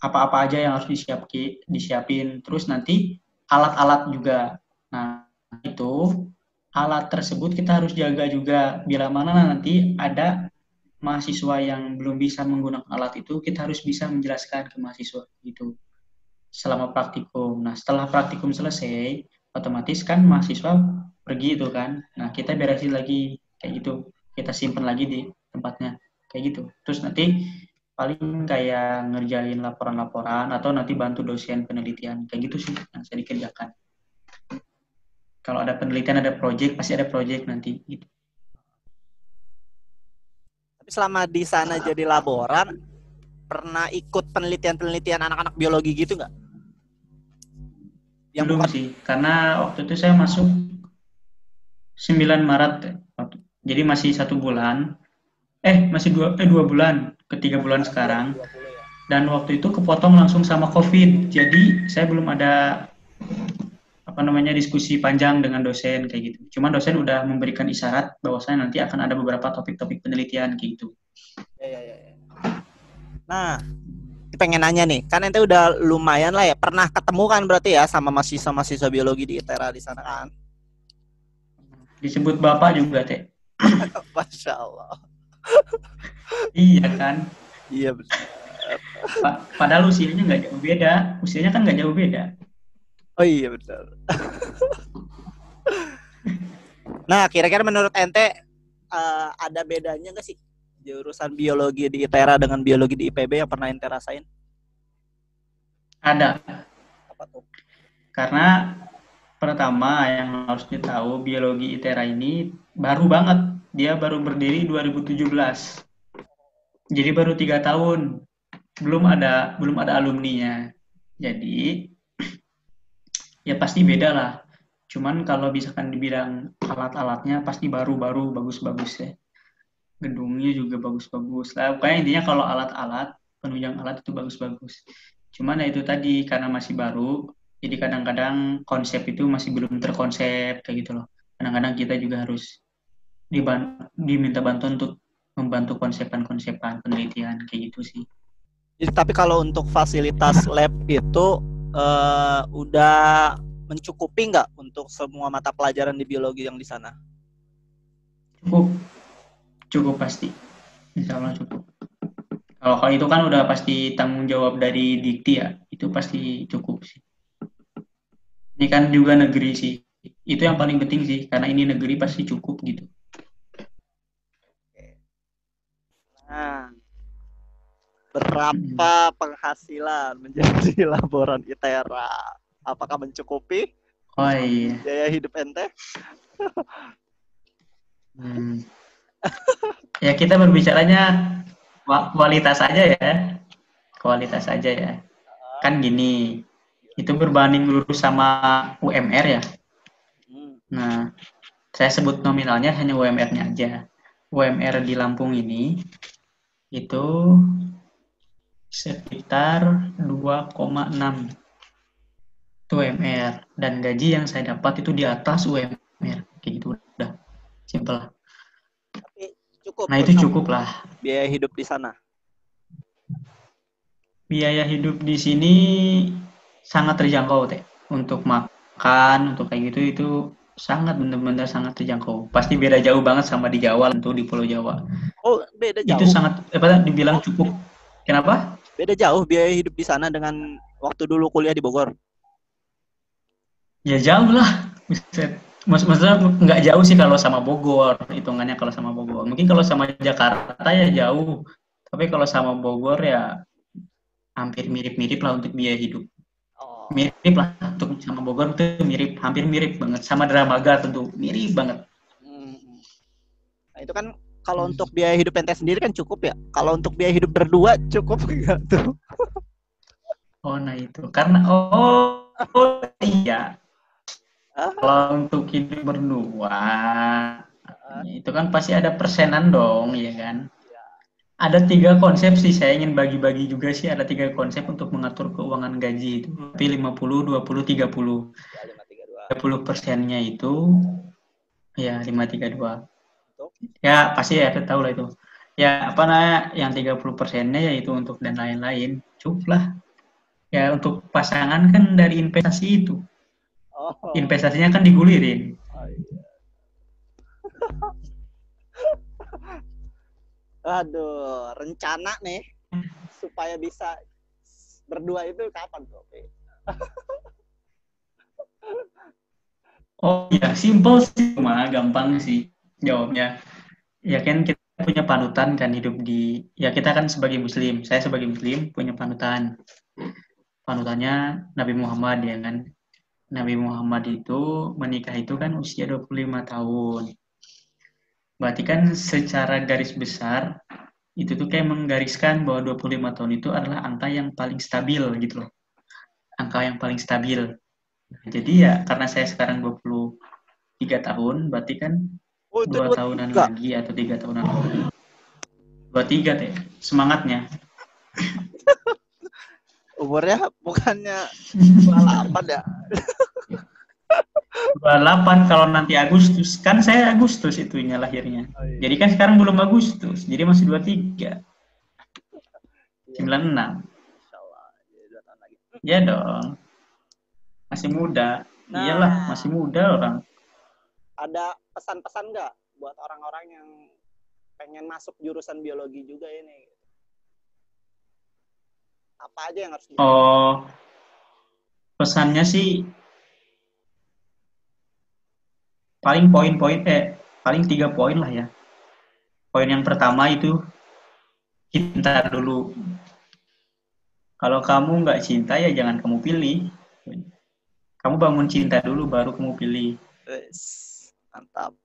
Speaker 2: apa-apa aja yang harus disiapin. Terus nanti alat-alat juga. Nah, itu alat tersebut kita harus jaga juga. Bila mana nanti ada mahasiswa yang belum bisa menggunakan alat itu, kita harus bisa menjelaskan ke mahasiswa gitu selama praktikum. Nah, setelah praktikum selesai, otomatis kan mahasiswa pergi itu kan. Nah, kita beresin lagi kayak gitu. Kita simpan lagi di tempatnya kayak gitu. Terus nanti paling kayak ngerjain laporan-laporan atau nanti bantu dosen penelitian kayak gitu sih yang saya dikerjakan. Kalau ada penelitian, ada project, pasti ada project nanti gitu.
Speaker 1: Tapi selama di sana jadi laboran, pernah ikut penelitian-penelitian anak-anak biologi gitu nggak?
Speaker 2: Yang belum sih, karena waktu itu saya masuk 9 Maret, jadi masih 1 bulan. Masih 2 bulan, ke 3 bulan sekarang. Dan waktu itu kepotong langsung sama COVID, jadi saya belum ada diskusi panjang dengan dosen kayak gitu. Cuman dosen udah memberikan isyarat bahwasanya nanti akan ada beberapa topik-topik penelitian kayak gitu.
Speaker 1: Ya. Nah, pengen nanya nih, kan ente udah lumayan lah ya, pernah ketemu kan berarti ya sama mahasiswa biologi di ITERA di sana kan?
Speaker 2: Disebut bapak juga teh.
Speaker 1: Masya Allah.
Speaker 2: Iya kan?
Speaker 1: Iya benar.
Speaker 2: Padahal usianya nggak jauh beda, usianya kan nggak jauh beda.
Speaker 1: Oh iya betul. Nah, kira-kira menurut ente ada bedanya nggak sih jurusan biologi di ITERA dengan biologi di IPB yang pernah ente rasain?
Speaker 2: Ada.
Speaker 1: Apa tuh?
Speaker 2: Karena pertama yang harus ditahu, biologi ITERA ini baru banget. Dia baru berdiri 2017. Jadi baru 3 tahun. Belum ada alumninya. Jadi ya pasti beda lah. Cuman kalau misalkan dibilang alat-alatnya pasti baru-baru bagus-bagus ya. Gedungnya juga bagus-bagus lah. Pokoknya intinya kalau alat-alat, penunjang alat itu bagus-bagus. Cuman ya itu tadi, karena masih baru, jadi kadang-kadang konsep itu masih belum terkonsep kayak gitu loh. Kadang-kadang kita juga harus diminta bantuan untuk membantu konsepan-konsepan penelitian kayak gitu sih.
Speaker 1: Jadi, tapi kalau untuk fasilitas lab itu udah mencukupi nggak untuk semua mata pelajaran di biologi yang di sana?
Speaker 2: Cukup pasti, insya Allah cukup. Kalau itu kan udah pasti tanggung jawab dari Dikti ya, itu pasti cukup sih. Ini kan juga negeri sih, itu yang paling penting sih, karena ini negeri pasti cukup gitu.
Speaker 1: Nah, berapa penghasilan menjadi laboran ITERA? Apakah mencukupi?
Speaker 2: Oh iya.
Speaker 1: Biaya hidup ente?
Speaker 2: Ya kita berbicaranya kualitas aja ya. Kualitas aja ya. Kan gini, itu berbanding lurus sama UMR ya. Nah, saya sebut nominalnya hanya UMR-nya aja. UMR di Lampung ini itu sekitar 2,6 UMR, dan gaji yang saya dapat itu di atas UMR kayak gitu, udah simpel.
Speaker 1: Tapi cukup.
Speaker 2: Nah itu cukup lah.
Speaker 1: Biaya hidup di sana.
Speaker 2: Biaya hidup di sini sangat terjangkau teh. Untuk makan, untuk kayak gitu itu sangat benar-benar sangat terjangkau. Pasti beda jauh banget sama di Jawa, tentu di Pulau Jawa.
Speaker 1: Oh beda jauh.
Speaker 2: Itu sangat dibilang cukup. Kenapa?
Speaker 1: Beda jauh biaya hidup di sana dengan waktu dulu kuliah di Bogor.
Speaker 2: Ya jauh lah. Maksudnya nggak jauh sih kalau sama Bogor, hitungannya kalau sama Bogor. Mungkin kalau sama Jakarta ya jauh. Tapi kalau sama Bogor ya hampir mirip-mirip lah untuk biaya hidup.
Speaker 1: Oh.
Speaker 2: Mirip lah untuk sama Bogor tuh mirip, hampir mirip banget. Sama Dramaga tentu mirip banget.
Speaker 1: Nah, itu kan kalau untuk biaya hidup ente sendiri kan cukup ya. Kalau untuk biaya hidup berdua cukup enggak tuh?
Speaker 2: Oh, nah itu. Karena iya. Kalau untuk hidup berdua itu kan pasti ada persenan dong, ya kan? Ada 3 konsep sih, saya ingin bagi-bagi juga sih, ada 3 konsep untuk mengatur keuangan gaji itu. Tapi 50, 20, 30. 30%-nya itu ya 532. Ya pasti ya tahu lah itu. Ya apa namanya, yang 30%-nya yaitu untuk dan lain-lain. Cukup lah. Ya untuk pasangan kan dari investasi itu. Investasinya kan digulirin.
Speaker 1: Aduh, rencana nih supaya bisa berdua itu kapan tuh?
Speaker 2: Oh ya, simple sih, mah gampang sih jawabnya. Ya kan kita punya panutan kan hidup di, ya kita kan sebagai muslim, saya sebagai muslim punya panutan. Panutannya Nabi Muhammad, ya kan. Nabi Muhammad itu menikah itu kan usia 25 tahun. Berarti kan secara garis besar itu tuh kayak menggariskan bahwa 25 tahun itu adalah angka yang paling stabil gitu loh. Angka yang paling stabil. Jadi ya karena saya sekarang 23 tahun, berarti kan
Speaker 1: Oh, itu
Speaker 2: 2 tahunan
Speaker 1: 23.
Speaker 2: lagi atau 3 tahunan lagi. 23 deh, semangatnya.
Speaker 1: Umurnya bukannya 28 ya?
Speaker 2: 28 kalau nanti Agustus, kan saya Agustus itunya lahirnya. Jadi kan sekarang belum Agustus, jadi masih 23. 96. Ya dong. Masih muda.
Speaker 1: Nah,
Speaker 2: Iyalah, masih muda orang.
Speaker 1: ada pesan-pesan nggak buat orang-orang yang pengen masuk jurusan biologi juga ini? Apa aja yang harus dilakukan?
Speaker 2: Oh, pesannya sih paling paling 3 poin lah ya. Poin yang pertama itu cinta dulu. Kalau kamu nggak cinta ya jangan kamu pilih. Kamu bangun cinta dulu baru kamu pilih.
Speaker 1: Mantap.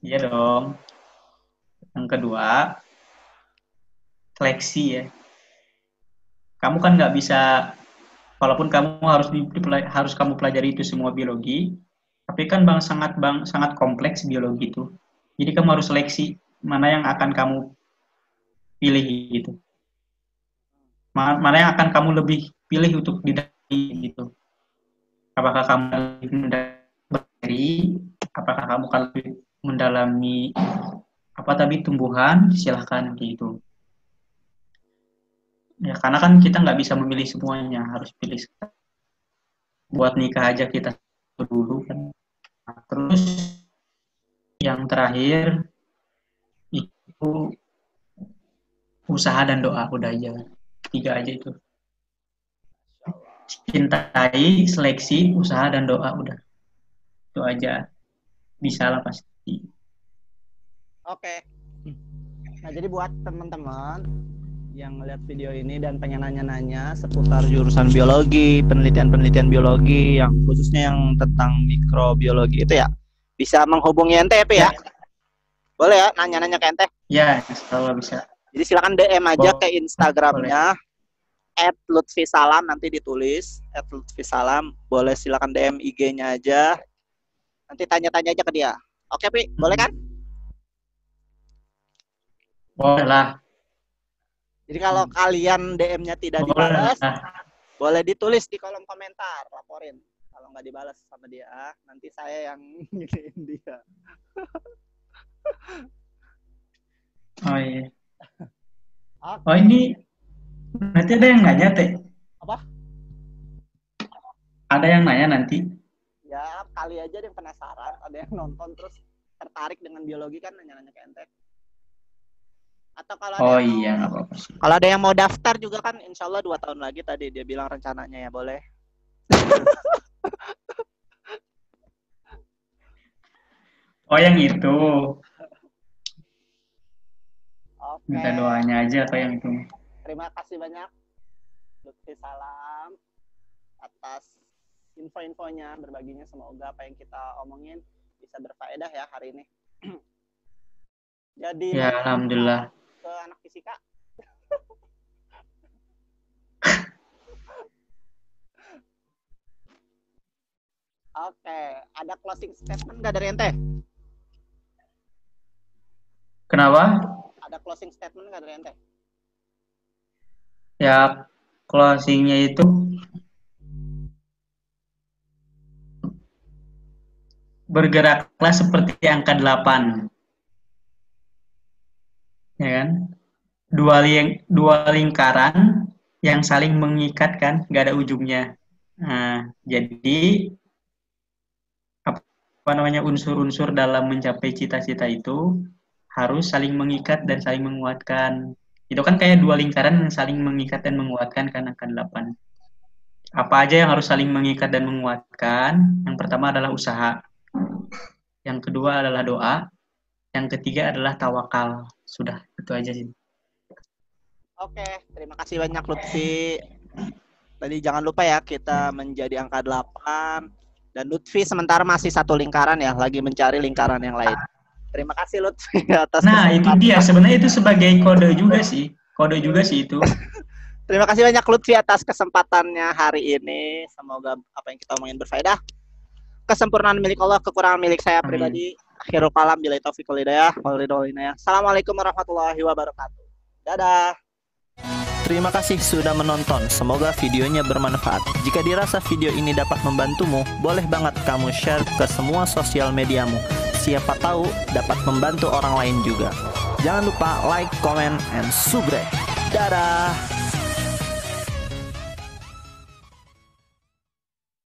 Speaker 2: Iya dong. Yang kedua, seleksi ya. Kamu kan nggak bisa, walaupun kamu harus kamu pelajari itu semua biologi, tapi kan sangat kompleks biologi itu. Jadi kamu harus seleksi mana yang akan kamu pilih gitu. Mana yang akan kamu lebih pilih untuk didalami gitu. Apakah kamu lebih mendalami, apakah kamu akan lebih mendalami apa tadi tumbuhan, silahkan gitu. Ya karena kan kita nggak bisa memilih semuanya, harus pilih. Buat nikah aja kita dulu kan. Nah, terus yang terakhir itu usaha dan doa, udah aja. 3 aja itu. Cintai, seleksi, usaha dan doa, udah. Itu aja. Bisa lah pasti.
Speaker 1: Oke. Nah, jadi buat teman-teman yang ngeliat video ini dan pengen nanya-nanya seputar jurusan biologi, penelitian-penelitian biologi yang khususnya yang tentang mikrobiologi itu ya, bisa menghubungi ente ya. Boleh ya nanya-nanya ke ente?
Speaker 2: Ya, kalau bisa.
Speaker 1: Jadi silakan DM aja ke Instagramnya @lutfisalam, nanti ditulis @lutfisalam. Boleh silakan DM IG-nya aja. Nanti tanya-tanya aja ke dia. Oke, Pi, boleh kan?
Speaker 2: Boleh lah.
Speaker 1: Jadi kalau kalian DM-nya tidak dibalas, boleh ditulis di kolom komentar, laporin. Kalau nggak dibalas sama dia, nanti saya yang ngiriin dia.
Speaker 2: Oh iya. Oh ini nanti ada yang nanya teh.
Speaker 1: Apa?
Speaker 2: Ada yang nanya nanti.
Speaker 1: Ya kali aja yang penasaran, ada yang nonton terus tertarik dengan biologi kan nanya-nanya ke ente. Atau kalau ada
Speaker 2: nggak apa-apa.
Speaker 1: Kalau ada yang mau daftar juga kan, insya Allah 2 tahun lagi tadi dia bilang rencananya ya, boleh.
Speaker 2: Oh yang itu.
Speaker 1: Oke.
Speaker 2: Minta doanya aja atau yang itu.
Speaker 1: Terima kasih banyak Lutfi salam atas info-infonya, berbaginya. Semoga apa yang kita omongin bisa berfaedah ya hari ini. Jadi
Speaker 2: Ya, alhamdulillah.
Speaker 1: ke anak fisika. Oke, ada closing statement nggak dari ente?
Speaker 2: Kenapa?
Speaker 1: Ada closing statement nggak dari ente?
Speaker 2: Ya, closingnya itu bergeraklah seperti angka 8. Ya kan? Dua lingkaran yang saling mengikat kan, nggak ada ujungnya. Nah, jadi apa namanya unsur-unsur dalam mencapai cita-cita itu harus saling mengikat dan saling menguatkan. Itu kan kayak dua lingkaran yang saling mengikat dan menguatkan kan angka 8. Apa aja yang harus saling mengikat dan menguatkan? Yang pertama adalah usaha. Yang kedua adalah doa. Yang ketiga adalah tawakal. Sudah, itu aja sih.
Speaker 1: Oke, terima kasih banyak Lutfi. Tadi jangan lupa ya kita menjadi angka 8. Dan Lutfi sementara masih satu lingkaran ya, lagi mencari lingkaran yang lain. Terima kasih Lutfi atas
Speaker 2: Nah, itu dia. Sebenarnya itu sebagai kode juga sih. Kode juga sih itu.
Speaker 1: Terima kasih banyak Lutfi atas kesempatannya hari ini. Semoga apa yang kita omongin berfaedah. Kesempurnaan milik Allah, kekurangan milik saya pribadi. Akhirul kalam, billahi taufiq wal hidayah. Assalamualaikum warahmatullahi wabarakatuh. Dadah. Terima kasih sudah menonton. Semoga videonya bermanfaat. Jika dirasa video ini dapat membantumu, boleh banget kamu share ke semua sosial mediamu. Siapa tahu dapat membantu orang lain juga. Jangan lupa like, comment, and subscribe. Dadah.